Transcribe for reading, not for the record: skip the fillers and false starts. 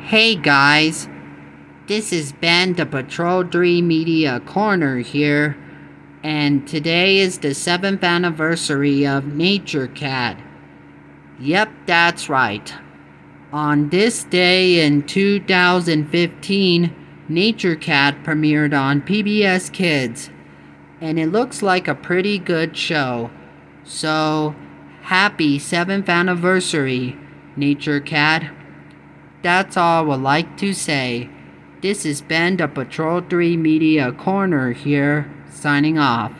Hey guys, this is Ben the Patrol 3 Media Corner here, and today is the 7th anniversary of NatureCat. Yep, that's right. On this day in 2015, NatureCat premiered on PBS Kids, and it looks like a pretty good show. So, happy 7th anniversary, NatureCat. That's all I would like to say. This is Ben the Patrol 3 Media Corner here, signing off.